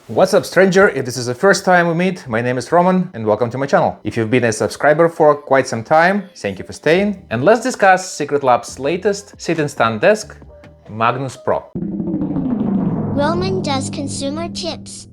What's up, stranger? If this is the first time we meet, my name is Roman and welcome to my channel. If you've been a subscriber for quite some time, thank you for staying. And let's discuss SecretLab's latest sit-and-stand desk, Magnus Pro. Roman does consumer tips.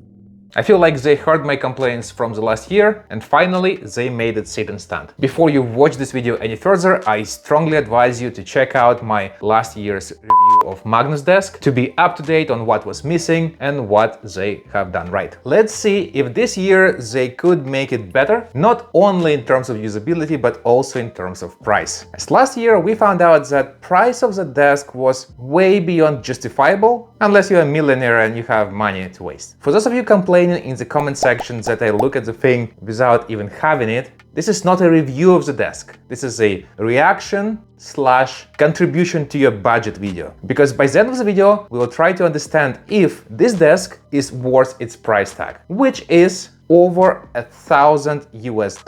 I feel like they heard my complaints from the last year and finally they made it sit and stand. Before you watch this video any further, I strongly advise you to check out my last year's review of Magnus desk to be up to date on what was missing and what they have done right. Let's see if this year they could make it better, not only in terms of usability but also in terms of price. As last year we found out that price of the desk was way beyond justifiable unless you're a millionaire and you have money to waste. For those of you complaining in the comment section that I look at the thing without even having it, this is not a review of the desk. This is a reaction/contribution to your budget video. Because by the end of the video, we will try to understand if this desk is worth its price tag, which is over $1,000 US.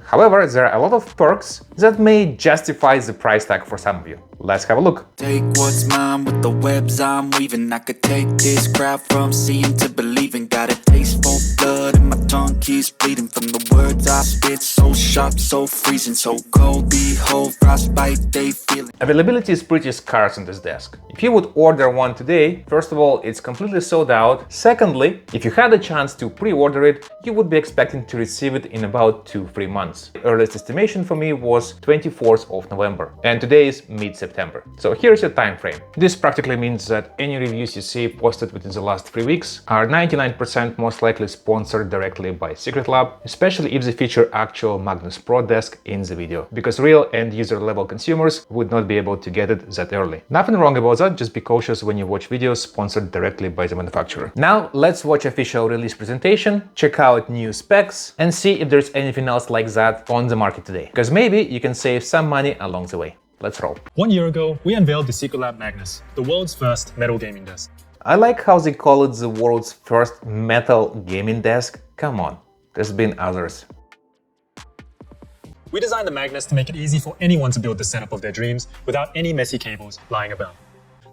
However, there are a lot of perks that may justify the price tag for some of you. Let's have a look. Take what's mine with the webs I'm weaving. I could take this crowd from seeing to believing. Got a taste for blood and my tongue keeps bleeding from the words I spit. So sharp, so freezing, so cold. Behold, frostbite, they feel it. Availability is pretty scarce on this desk. If you would order one today, first of all, it's completely sold out. Secondly, if you had a chance to pre-order it, you would be expecting to receive it in about 2-3 months. Earliest estimation for me was 24th of November, and today is mid-September. So here's your time frame. This practically means that any reviews you see posted within the last 3 weeks are 99% most likely sponsored directly by SecretLab, especially if they feature actual Magnus Pro desk in the video, because real end-user level consumers would not be able to get it that early. Nothing wrong about that, just be cautious when you watch videos sponsored directly by the manufacturer. Now let's watch official release presentation, check out new specs, and see if there's anything else like that on the market today, because maybe you can save some money along the way. Let's roll. 1 year ago, we unveiled the SecretLab Magnus, the world's first metal gaming desk. I like how they call it the world's first metal gaming desk. Come on, there's been others. We designed the Magnus to make it easy for anyone to build the setup of their dreams without any messy cables lying about.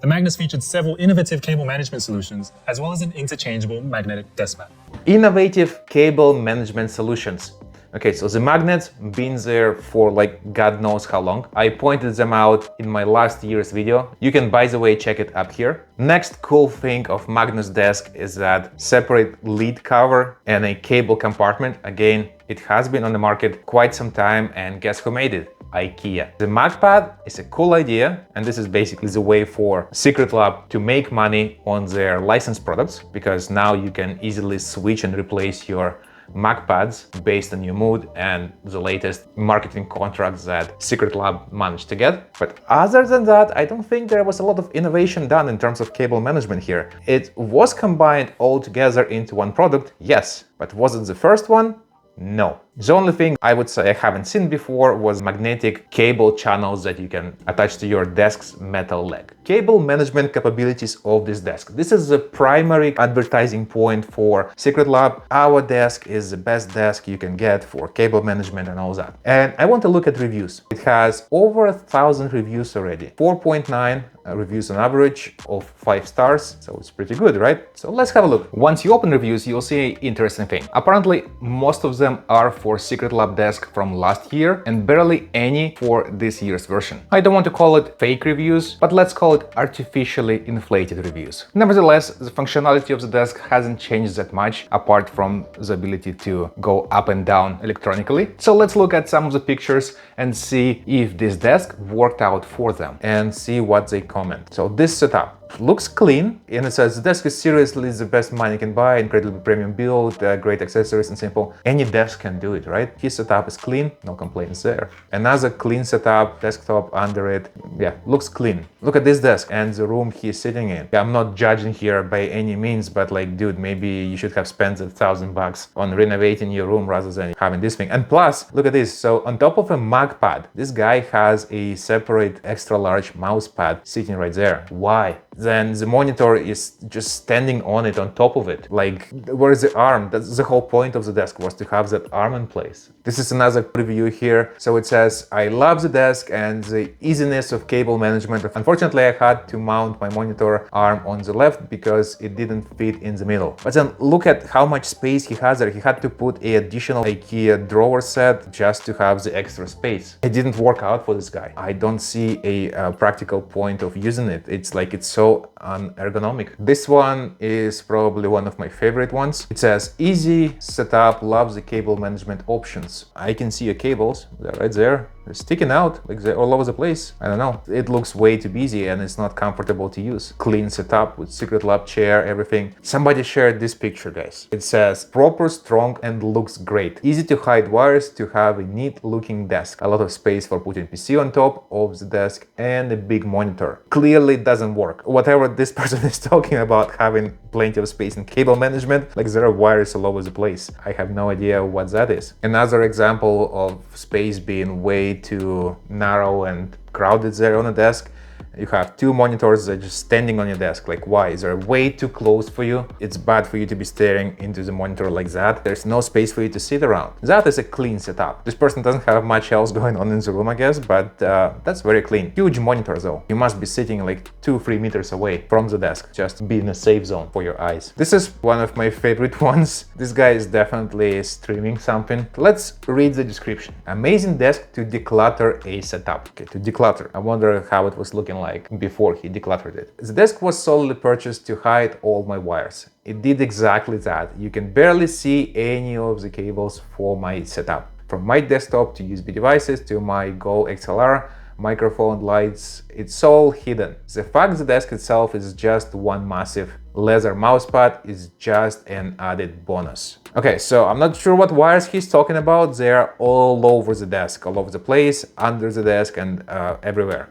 The Magnus featured several innovative cable management solutions, as well as an interchangeable magnetic desk mat. Innovative cable management solutions. Okay, so the magnets been there for like God knows how long. I pointed them out in my last year's video. You can, by the way, check it up here. Next cool thing of Magnus desk is that separate lid cover and a cable compartment. Again, it has been on the market quite some time, and guess who made it? IKEA. The Magpad is a cool idea, and this is basically the way for SecretLab to make money on their licensed products, because now you can easily switch and replace your Magpads based on your mood and the latest marketing contracts that SecretLab managed to get. But other than that, I don't think there was a lot of innovation done in terms of cable management here. It was combined all together into one product, yes, but was it the first one? No. The only thing I would say I haven't seen before was magnetic cable channels that you can attach to your desk's metal leg. Cable management capabilities of this desk. This is the primary advertising point for SecretLab. Our desk is the best desk you can get for cable management and all that. And I want to look at reviews. It has over 1,000 reviews already. 4.9 reviews on average of 5 stars, so it's pretty good, right? So let's have a look. Once you open reviews, you'll see an interesting thing. Apparently, most of them are for SecretLab desk from last year and barely any for this year's version. I don't want to call it fake reviews, but let's call it artificially inflated reviews. Nevertheless, the functionality of the desk hasn't changed that much, apart from the ability to go up and down electronically. So let's look at some of the pictures and see if this desk worked out for them and see what they comment. So this setup looks clean, and it says the desk is seriously the best money can buy, incredibly premium build, great accessories and simple. Any desk can do it, right? His setup is clean, no complaints there. Another clean setup, desktop under it, yeah, looks clean. Look at this desk and the room he's sitting in. Yeah, I'm not judging here by any means, but like, dude, maybe you should have spent $1,000 on renovating your room rather than having this thing. And plus, look at this. So on top of a Magpad, this guy has a separate extra large mouse pad sitting right there. Why? then the monitor is just standing on it, on top of it. Like, where's the arm? That's the whole point of the desk, was to have that arm in place. This is another preview here. So it says, I love the desk and the easiness of cable management. Unfortunately, I had to mount my monitor arm on the left because it didn't fit in the middle. But then look at how much space he has there. He had to put an additional IKEA drawer set just to have the extra space. It didn't work out for this guy. I don't see a practical point of using it. It's like it's so unergonomic. This one is probably one of my favorite ones. It says, easy setup, loves the cable management options. I can see your cables, they're right there. They're sticking out, like they're all over the place. I don't know. It looks way too busy and it's not comfortable to use. Clean setup with SecretLab chair, everything. Somebody shared this picture, guys. It says, proper, strong, and looks great. Easy to hide wires to have a neat looking desk. A lot of space for putting PC on top of the desk and a big monitor. Clearly it doesn't work. Whatever this person is talking about, having plenty of space in cable management, like there are wires all over the place. I have no idea what that is. Another example of space being way too narrow and crowded there on a desk. You have two monitors that are just standing on your desk. Like, why? Is there way too close for you? It's bad for you to be staring into the monitor like that. There's no space for you to sit around. That is a clean setup. This person doesn't have much else going on in the room, I guess, but that's very clean. Huge monitor though. You must be sitting like 2-3 meters away from the desk, just to be in a safe zone for your eyes. This is one of my favorite ones. This guy is definitely streaming something. Let's read the description. Amazing desk to declutter a setup. Okay, to declutter. I wonder how it was looking like before he decluttered it. The desk was solely purchased to hide all my wires. It did exactly that. You can barely see any of the cables for my setup. From my desktop to USB devices to my Go XLR, microphone, lights, it's all hidden. The fact the desk itself is just one massive leather mousepad is just an added bonus. Okay, so I'm not sure what wires he's talking about. They're all over the desk, all over the place, under the desk, and everywhere.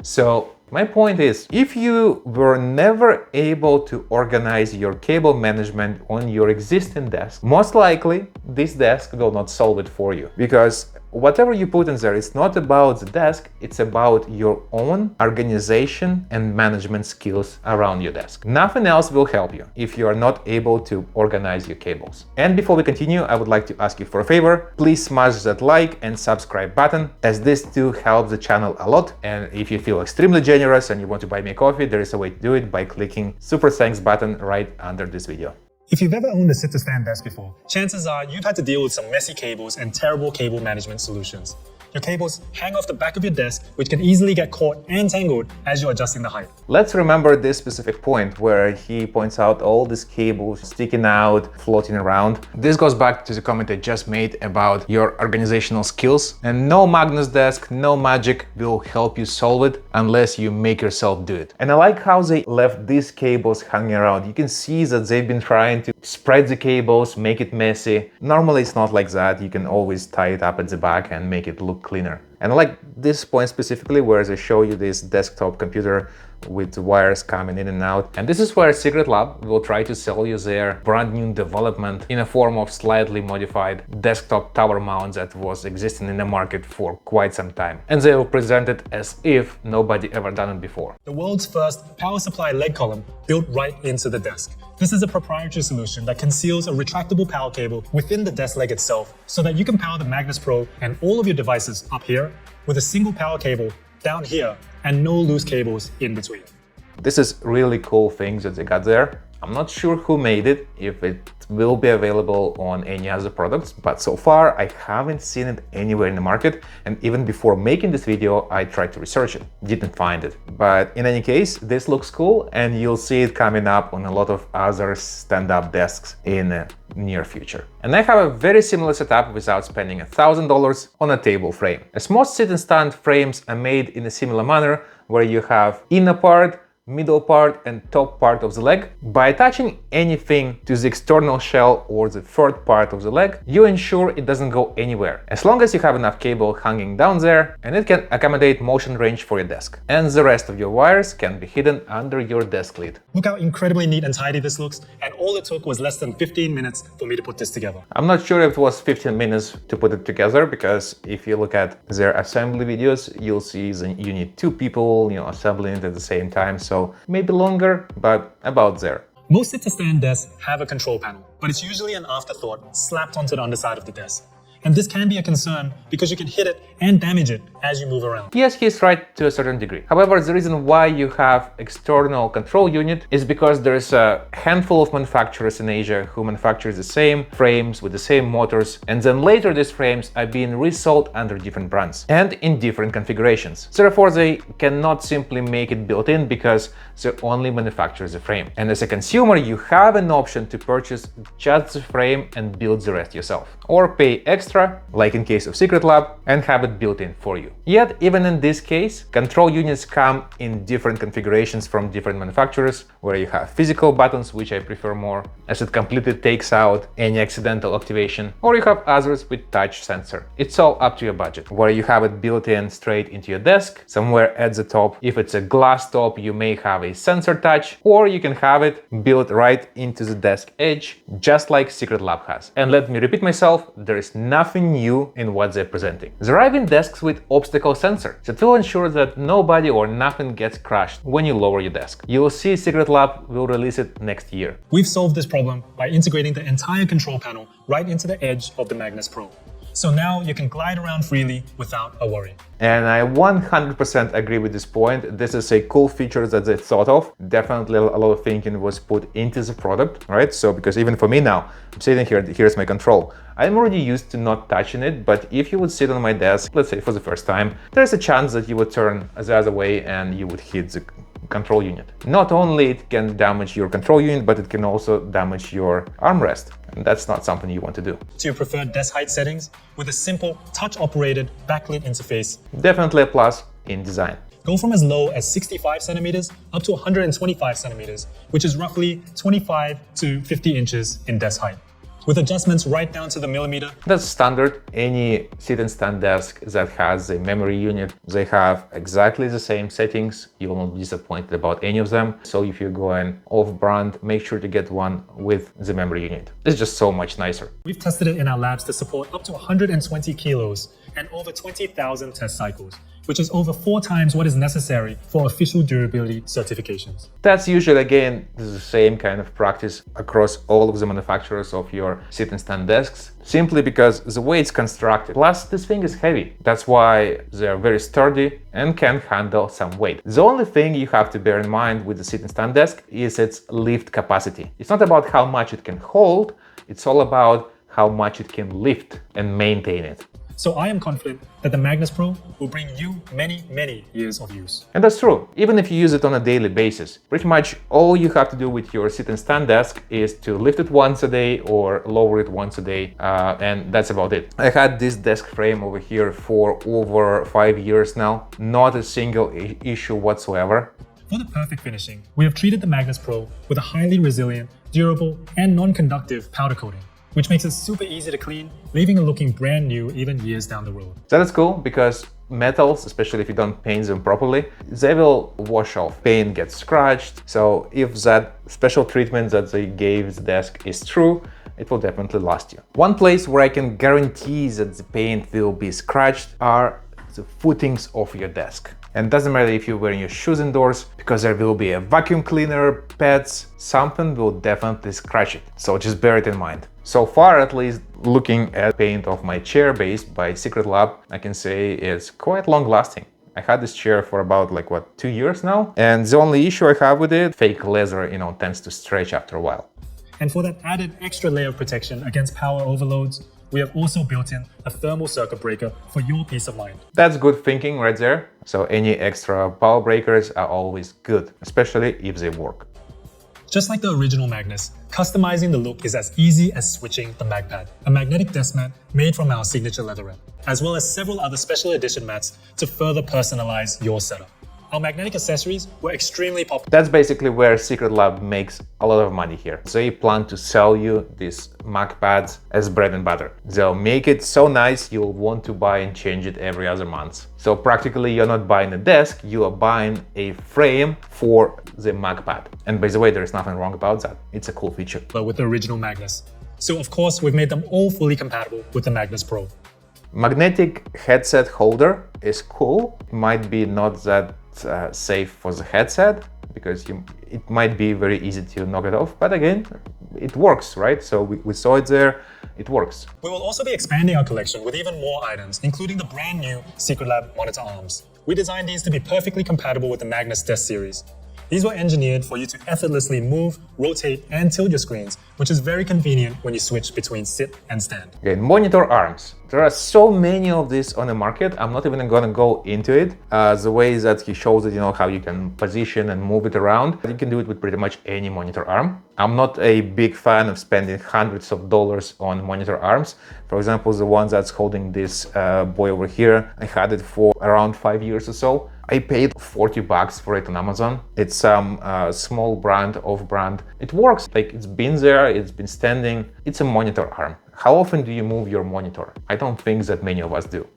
So my point is, if you were never able to organize your cable management on your existing desk, most likely this desk will not solve it for you, because whatever you put in there, it's not about the desk, it's about your own organization and management skills around your desk. Nothing else will help you if you are not able to organize your cables. And before we continue, I would like to ask you for a favor. Please smash that like and subscribe button, as this too helps the channel a lot. And if you feel extremely generous and you want to buy me a coffee, there is a way to do it by clicking super thanks button right under this video. If you've ever owned a sit-to-stand desk before, chances are you've had to deal with some messy cables and terrible cable management solutions. Your cables hang off the back of your desk, which can easily get caught and tangled as you're adjusting the height. Let's remember this specific point where he points out all these cables sticking out, floating around. This goes back to the comment I just made about your organizational skills, and no Magnus desk, no magic will help you solve it unless you make yourself do it. And I like how they left these cables hanging around. You can see that they've been trying to spread the cables, make it messy. Normally it's not like that. You can always tie it up at the back and make it look cleaner. And I like this point specifically where they show you this desktop computer with wires coming in and out. And this is where SecretLab will try to sell you their brand new development in a form of slightly modified desktop tower mount that was existing in the market for quite some time. And they will present it as if nobody ever done it before. The world's first power supply leg column built right into the desk. This is a proprietary solution that conceals a retractable power cable within the desk leg itself, so that you can power the Magnus Pro and all of your devices up here with a single power cable down here and no loose cables in between. This is really cool things that they got there. I'm not sure who made it, if it will be available on any other products, but so far I haven't seen it anywhere in the market. And even before making this video, I tried to research it, didn't find it. But in any case, this looks cool, and you'll see it coming up on a lot of other stand-up desks in the near future. And I have a very similar setup without spending $1,000 on a table frame, as most sit and stand frames are made in a similar manner, where you have inner part, middle part and top part of the leg. By attaching anything to the external shell or the third part of the leg, you ensure it doesn't go anywhere, as long as you have enough cable hanging down there and it can accommodate motion range for your desk. And the rest of your wires can be hidden under your desk lid. Look how incredibly neat and tidy this looks, and all it took was less than 15 minutes for me to put this together. I'm not sure if it was 15 minutes to put it together, because if you look at their assembly videos, you'll see that you need two people, assembling it at the same time. so maybe longer, but about there. Most sit-to-stand desks have a control panel, but it's usually an afterthought slapped onto the underside of the desk. And this can be a concern because you can hit it and damage it as you move around. Yes, he's right to a certain degree. However, the reason why you have external control unit is because there's a handful of manufacturers in Asia who manufacture the same frames with the same motors, and then later these frames are being resold under different brands and in different configurations. Therefore, they cannot simply make it built-in because they only manufacture the frame. And as a consumer, you have an option to purchase just the frame and build the rest yourself, or pay extra, like in case of SecretLab, and have it built in for you. Yet, even in this case, control units come in different configurations from different manufacturers, where you have physical buttons, which I prefer more, as it completely takes out any accidental activation, or you have others with touch sensor. It's all up to your budget, where you have it built in straight into your desk, somewhere at the top. If it's a glass top, you may have a sensor touch, or you can have it built right into the desk edge, just like SecretLab has. And let me repeat myself, there is nothing new in what they're presenting. There are even desks with obstacle sensor that will ensure that nobody or nothing gets crushed when you lower your desk. You will see SecretLab will release it next year. We've solved this problem by integrating the entire control panel right into the edge of the Magnus Pro. So now you can glide around freely without a worry. And I 100% agree with this point. This is a cool feature that they thought of. Definitely a lot of thinking was put into the product, right? So because even for me now, I'm sitting here, here's my control. I'm already used to not touching it, but if you would sit on my desk, let's say for the first time, there's a chance that you would turn the other way and you would hit the control unit. Not only it can damage your control unit, but it can also damage your armrest. And that's not something you want to do. To your preferred desk height settings with a simple touch-operated backlit interface. Definitely a plus in design. Go from as low as 65 centimeters up to 125 centimeters, which is roughly 25 to 50 inches in desk height, with adjustments right down to the millimeter. That's standard. Any sit and stand desk that has a memory unit, they have exactly the same settings. You will not be disappointed about any of them. So if you're going off-brand, make sure to get one with the memory unit. It's just so much nicer. We've tested it in our labs to support up to 120 kilos and over 20,000 test cycles, which is over 4 times what is necessary for official durability certifications. That's usually, again, the same kind of practice across all of the manufacturers of your sit and stand desks, simply because the way it's constructed. Plus, this thing is heavy. That's why they're very sturdy and can handle some weight. The only thing you have to bear in mind with the sit and stand desk is its lift capacity. It's not about how much it can hold, it's all about how much it can lift and maintain it. So I am confident that the Magnus Pro will bring you many, many years of use. And that's true, even if you use it on a daily basis. Pretty much all you have to do with your sit and stand desk is to lift it once a day or lower it once a day, and that's about it. I had this desk frame over here for over 5 years now, not a single issue whatsoever. For the perfect finishing, we have treated the Magnus Pro with a highly resilient, durable, and non-conductive powder coating, which makes it super easy to clean, leaving it looking brand new even years down the road. That is cool because metals, especially if you don't paint them properly, they will wash off. Paint gets scratched. So if that special treatment that they gave the desk is true, it will definitely last you. One place where I can guarantee that the paint will be scratched are the footings of your desk. And doesn't matter if you're wearing your shoes indoors, because there will be a vacuum cleaner, pads, something will definitely scratch it. So just bear it in mind. So far, at least, looking at paint of my chair base by SecretLab, I can say it's quite long lasting. I had this chair for about 2 years now. And the only issue I have with it, fake leather, tends to stretch after a while. And for that added extra layer of protection against power overloads, we have also built in a thermal circuit breaker for your peace of mind. That's good thinking right there. So any extra power breakers are always good, especially if they work. Just like the original Magnus, customizing the look is as easy as switching the Magpad, a magnetic desk mat made from our signature leatherette, as well as several other special edition mats to further personalize your setup. Our magnetic accessories were extremely popular. That's basically where SecretLab makes a lot of money here. They plan to sell you these Magpads as bread and butter. They'll make it so nice you'll want to buy and change it every other month. So practically you're not buying a desk, you are buying a frame for the Magpad. And by the way, there is nothing wrong about that. It's a cool feature. But with the original Magnus. So of course, we've made them all fully compatible with the Magnus Pro. Magnetic headset holder is cool. It might be not that safe for the headset, because it might be very easy to knock it off. But again, it works, right? So we saw it there, it works. We will also be expanding our collection with even more items, including the brand new SecretLab monitor arms. We designed these to be perfectly compatible with the Magnus Desk series. These were engineered for you to effortlessly move, rotate, and tilt your screens, which is very convenient when you switch between sit and stand. Okay, monitor arms. There are so many of these on the market. I'm not even gonna go into it. The way that he shows it, how you can position and move it around. You can do it with pretty much any monitor arm. I'm not a big fan of spending hundreds of dollars on monitor arms. For example, the one that's holding this boy over here, I had it for around 5 years or so. I paid $40 for it on Amazon. It's some small brand, off-brand. It works, like it's been there, it's been standing. It's a monitor arm. How often do you move your monitor? I don't think that many of us do.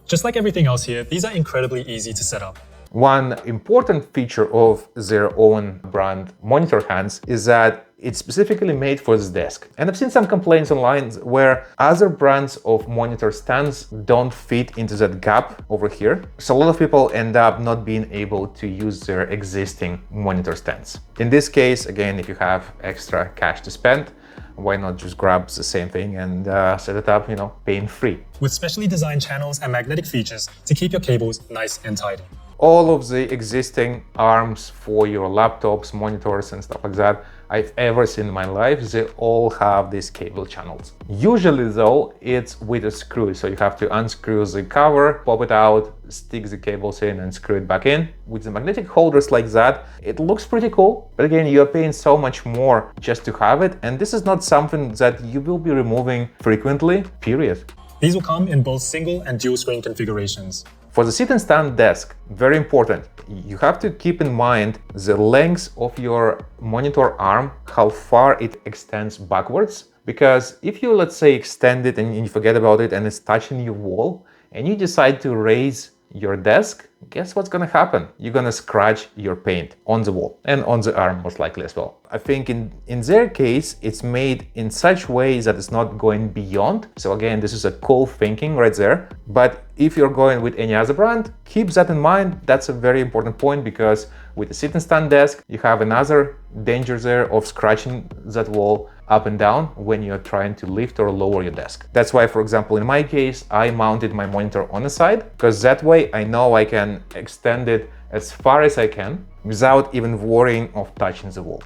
Just like everything else here, these are incredibly easy to set up. One important feature of their own brand monitor hands is that it's specifically made for this desk. And I've seen some complaints online where other brands of monitor stands don't fit into that gap over here. So a lot of people end up not being able to use their existing monitor stands. In this case, again, if you have extra cash to spend, why not just grab the same thing and set it up, pain free. With specially designed channels and magnetic features to keep your cables nice and tidy. All of the existing arms for your laptops, monitors, and stuff like that I've ever seen in my life, they all have these cable channels. Usually though, it's with a screw, so you have to unscrew the cover, pop it out, stick the cables in and screw it back in. With the magnetic holders like that, it looks pretty cool, but again, you're paying so much more just to have it, and this is not something that you will be removing frequently, period. These will come in both single and dual screen configurations. For the sit and stand desk, very important, you have to keep in mind the length of your monitor arm, how far it extends backwards. Because if you, let's say, extend it and you forget about it and it's touching your wall, and you decide to raise your desk, guess what's gonna happen? You're gonna scratch your paint on the wall and on the arm most likely as well. I think in their case, it's made in such way that it's not going beyond. So again, this is a cool thinking right there. But if you're going with any other brand, keep that in mind. That's a very important point because with the sit and stand desk, you have another danger there of scratching that wall up and down when you're trying to lift or lower your desk. That's why, for example, in my case, I mounted my monitor on the side because that way I know I can extend it as far as I can without even worrying of touching the wall.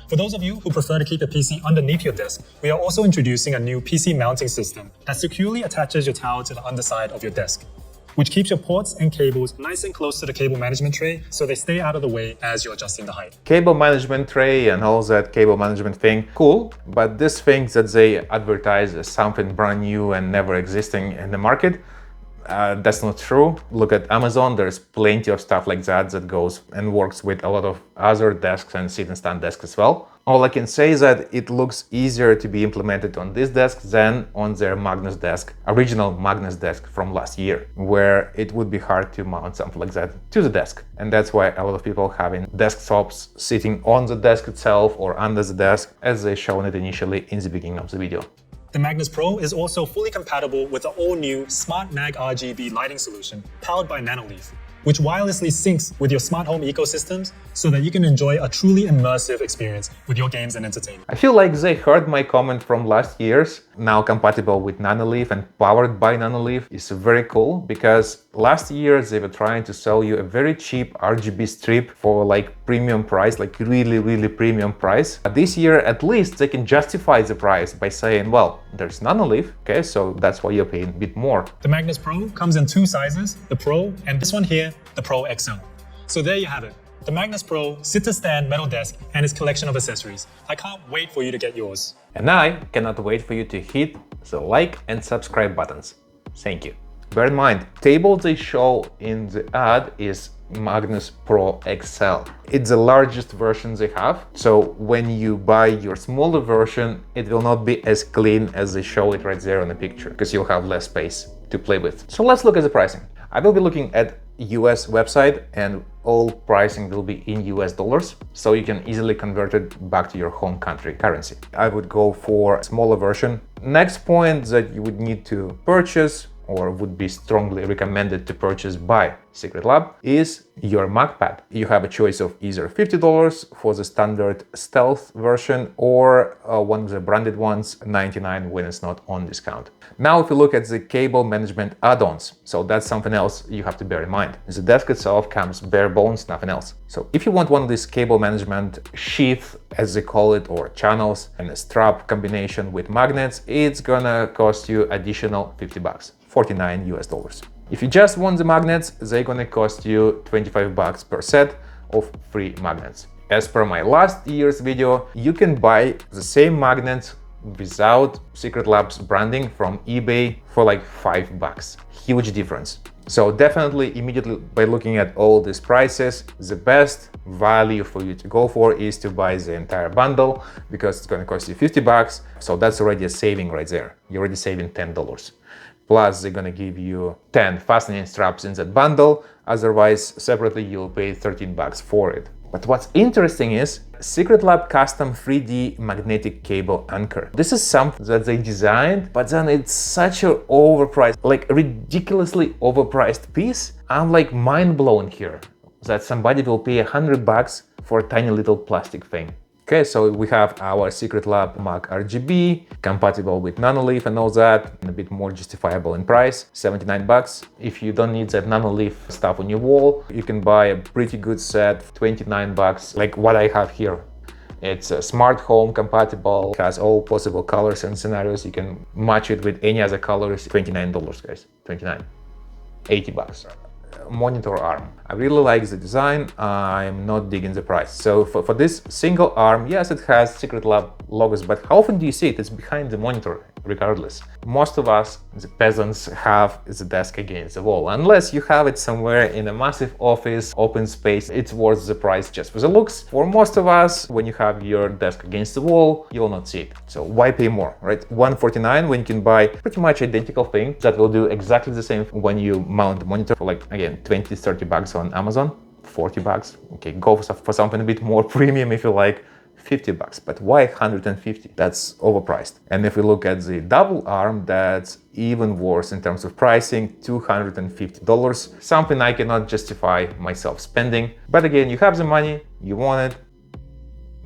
For those of you who prefer to keep your PC underneath your desk, we are also introducing a new PC mounting system that securely attaches your tower to the underside of your desk, which keeps your ports and cables nice and close to the cable management tray so they stay out of the way as you're adjusting the height. Cable management tray and all that cable management thing, cool, but this thing that they advertise as something brand new and never existing in the market, that's not true. Look at Amazon, there's plenty of stuff like that that goes and works with a lot of other desks and sit and stand desks as well. All I can say is that it looks easier to be implemented on this desk than on their Magnus desk, original Magnus desk from last year, where it would be hard to mount something like that to the desk. And that's why a lot of people having desktops sitting on the desk itself or under the desk, as they shown it initially in the beginning of the video. The Magnus Pro is also fully compatible with the all-new smart MAGRGB lighting solution powered by Nanoleaf, which wirelessly syncs with your smart home ecosystems so that you can enjoy a truly immersive experience with your games and entertainment. I feel like they heard my comment from last year's, now compatible with Nanoleaf and powered by Nanoleaf. Is very cool because last year they were trying to sell you a very cheap RGB strip for like premium price, like really premium price. This year, at least they can justify the price by saying, well, there's Nanoleaf, okay, so that's why you're paying a bit more. The Magnus Pro comes in two sizes, the Pro and this one here, the Pro XL. So there you have it. The Magnus Pro sit-to-stand metal desk and its collection of accessories. I can't wait for you to get yours. And I cannot wait for you to hit the like and subscribe buttons. Thank you. Bear in mind, table they show in the ad is Magnus Pro XL. It's the largest version they have. So when you buy your smaller version, it will not be as clean as they show it right there on the picture because you'll have less space to play with. So let's look at the pricing. I will be looking at US website and all pricing will be in US dollars, so you can easily convert it back to your home country currency. I would go for a smaller version. Next point that you would need to purchase or would be strongly recommended to purchase by SecretLab is your Magpad. You have a choice of either $50 for the standard stealth version or one of the branded ones, $99 when it's not on discount. Now, if you look at the cable management add-ons, so that's something else you have to bear in mind. The desk itself comes bare bones, nothing else. So if you want one of these cable management sheath, as they call it, or channels, and a strap combination with magnets, it's gonna cost you additional $50, 49 US dollars. If you just want the magnets, they're gonna cost you $25 per set of free magnets. As per my last year's video, you can buy the same magnets without SecretLab's branding from eBay for like $5. Huge difference. So definitely immediately by looking at all these prices, the best value for you to go for is to buy the entire bundle because it's gonna cost you $50. So that's already a saving right there. You're already saving $10. Plus they're gonna give you 10 fastening straps in that bundle. Otherwise, separately, you'll pay $13 for it. But what's interesting is SecretLab custom 3D magnetic cable anchor. This is something that they designed, but then it's such an overpriced, like ridiculously overpriced piece. I'm like mind blown here that somebody will pay $100 for a tiny little plastic thing. Okay, so we have our SecretLab MAGRGB, compatible with nanolith and all that, and a bit more justifiable in price, $79. If you don't need that nanolith stuff on your wall, you can buy a pretty good set, $29, like what I have here. It's a smart home compatible, has all possible colors and scenarios. You can match it with any other colors. $29, guys, 29, $80. Monitor arm. I really like the design. I'm not digging the price. So for this single arm, yes, it has SecretLab logos, but how often do you see it? It's behind the monitor, regardless. Most of us, the peasants, have the desk against the wall. Unless you have it somewhere in a massive office, open space, it's worth the price just for the looks. For most of us, when you have your desk against the wall, you will not see it. So why pay more, right? $149 when you can buy pretty much identical thing that will do exactly the same when you mount the monitor for, like, again, $20-30 on Amazon, $40. Okay, go for something a bit more premium if you like, $50. But why $150? That's overpriced. And if we look at the double arm, that's even worse in terms of pricing, $250. Something I cannot justify myself spending. But again, you have the money, you want it,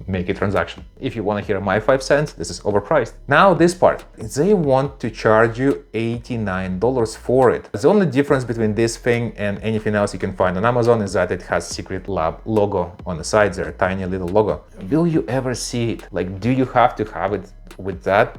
make a transaction. If you want to hear my 5 cents, this is overpriced. Now this part, they want to charge you $89 for it. The only difference between this thing and anything else you can find on Amazon is that it has SecretLab logo on the side there, a tiny little logo. Will you ever see it? Like, do you have to have it with that?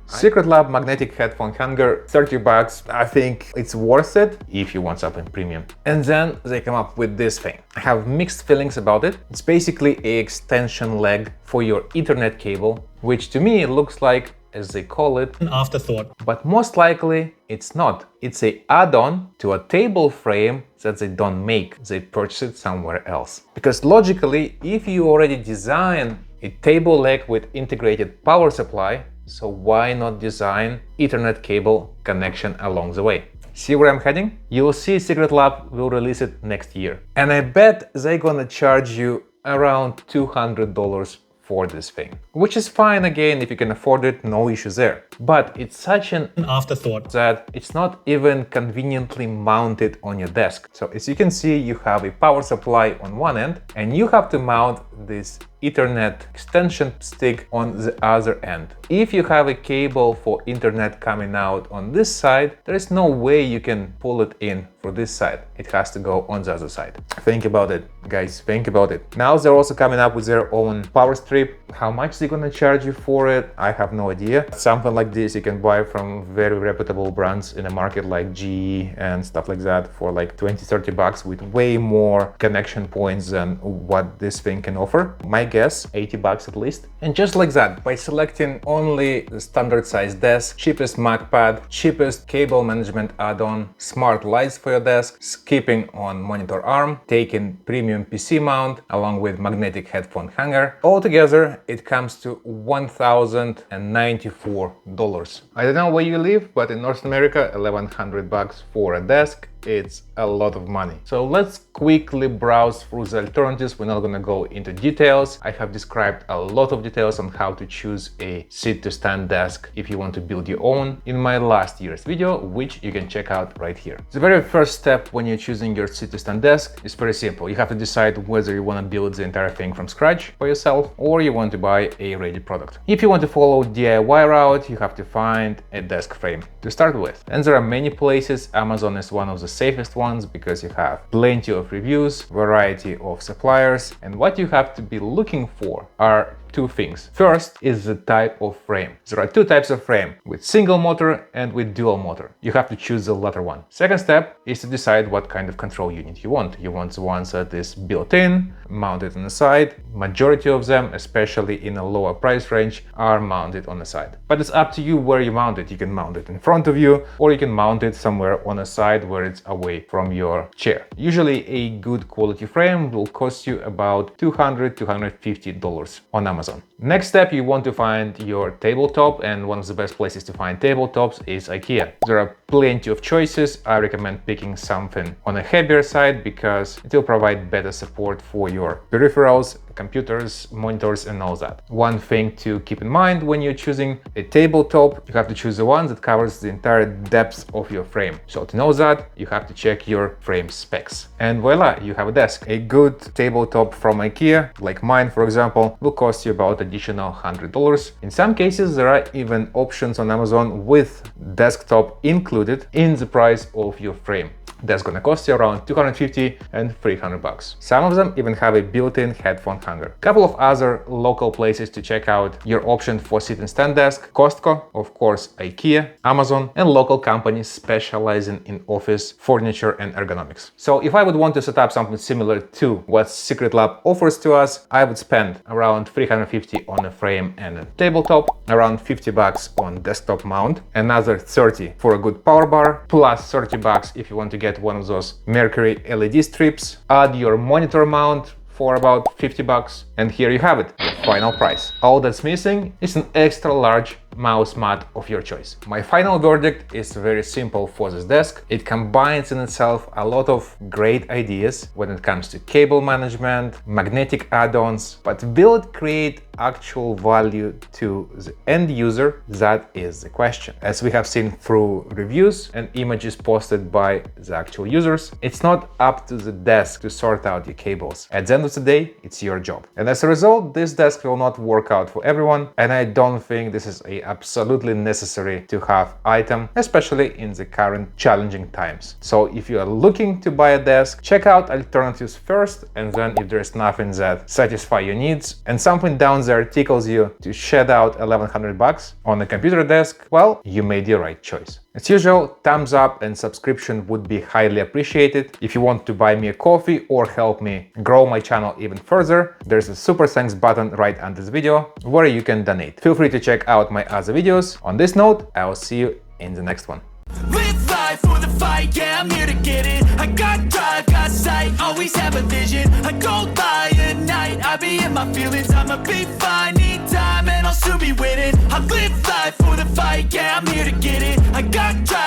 SecretLab magnetic headphone hanger, $30. I think it's worth it if you want something premium. And then they come up with this thing. I have mixed feelings about it. It's basically an extension leg for your Ethernet cable, which to me looks like, as they call it, An afterthought. but most likely it's not. It's an add-on to a table frame that they don't make. They purchase it somewhere else. Because logically, if you already design a table leg with integrated power supply, so why not design Ethernet cable connection along the way? See where I'm heading? You'll see SecretLab will release it next year. And I bet they're gonna charge you around $200 for this thing. Which is fine, again, if you can afford it, no issues there. But it's such an afterthought that it's not even conveniently mounted on your desk. So as you can see, you have a power supply on one end, and you have to mount this Ethernet extension stick on the other end. If you have a cable for internet coming out on this side, there is no way you can pull it in for this side. It has to go on the other side. Think about it, guys, think about it. Now they're also coming up with their own power strip. How much they're gonna charge you for it, I have no idea. Something like this you can buy from very reputable brands in the market like GE and stuff like that for like $20-30 with way more connection points than what this thing can offer. My guess, $80 at least. And just like that, by selecting only the standard size desk, cheapest Magpad, cheapest cable management add-on, smart lights for your desk, skipping on monitor arm, taking premium PC mount along with magnetic headphone hanger, altogether it comes to $1,094. I don't know where you live, but in North America, $1,100 for a desk it's a lot of money. So let's quickly browse through the alternatives. We're not gonna go into details. I have described a lot of details on how to choose a sit-to-stand desk if you want to build your own in my last year's video, which you can check out right here. The very first step when you're choosing your sit-to-stand desk is very simple. You have to decide whether you want to build the entire thing from scratch for yourself or you want to buy a ready product. If you want to follow DIY route, you have to find a desk frame to start with. And there are many places. Amazon is one of the safest ones because you have plenty of reviews, variety of suppliers, and what you have to be looking for are two things. First is the type of frame. There are two types of frame, with single motor and with dual motor. You have to choose the latter one. Second step is to decide what kind of control unit you want. You want the ones that is built in, mounted on the side. Majority of them, especially in a lower price range, are mounted on the side. But it's up to you where you mount it. You can mount it in front of you, or you can mount it somewhere on the side where it's away from your chair. Usually a good quality frame will cost you about $200 to $250 on Amazon. Next step, you want to find your tabletop, and one of the best places to find tabletops is IKEA. There are plenty of choices. I recommend picking something on a heavier side because it will provide better support for your peripherals, computers, monitors, and all that. One thing to keep in mind when you're choosing a tabletop, you have to choose the one that covers the entire depth of your frame. So to know that, you have to check your frame specs. And voila, you have a desk. A good tabletop from IKEA, like mine for example, will cost you about additional $100. In some cases, there are even options on Amazon with desktop included in the price of your frame. That's gonna cost you around $250 and $300. Some of them even have a built-in headphone hanger. Couple of other local places to check out your option for sit and stand desk: Costco, of course, IKEA, Amazon, and local companies specializing in office furniture and ergonomics. So if I would want to set up something similar to what SecretLab offers to us, I would spend around $350 on a frame and a tabletop, around $50 on desktop mount, another $30 for a good power bar, plus $30 if you want to get one of those Mercury LED strips. Add your monitor mount for about $50, and here you have it, the final price. All that's missing is an extra large mouse mat of your choice. My final verdict is very simple for this desk. It combines in itself a lot of great ideas when it comes to cable management, magnetic add-ons, but will it create actual value to the end user? That is the question. As we have seen through reviews and images posted by the actual users, it's not up to the desk to sort out your cables. At the end of the day, it's your job. And as a result, this desk will not work out for everyone, and I don't think this is a absolutely necessary to have item, especially in the current challenging times. So if you are looking to buy a desk, check out alternatives first, and then if there's nothing that satisfies your needs and something down there tickles you to shed out $1,100 on a computer desk, well, you made the right choice. As usual, thumbs up and subscription would be highly appreciated. If you want to buy me a coffee or help me grow my channel even further, there's a super thanks button right under this video where you can donate. Feel free to check out my other videos. On this note, I'll see you in the next one. Live life for the fight, yeah, I'm here to get it. I got drive, got sight, always have a vision. I go by at night, I be in my feelings. I'ma be fine, need time, and I'll soon be winning. I live life for the fight, yeah, I'm here to get it. I got drive.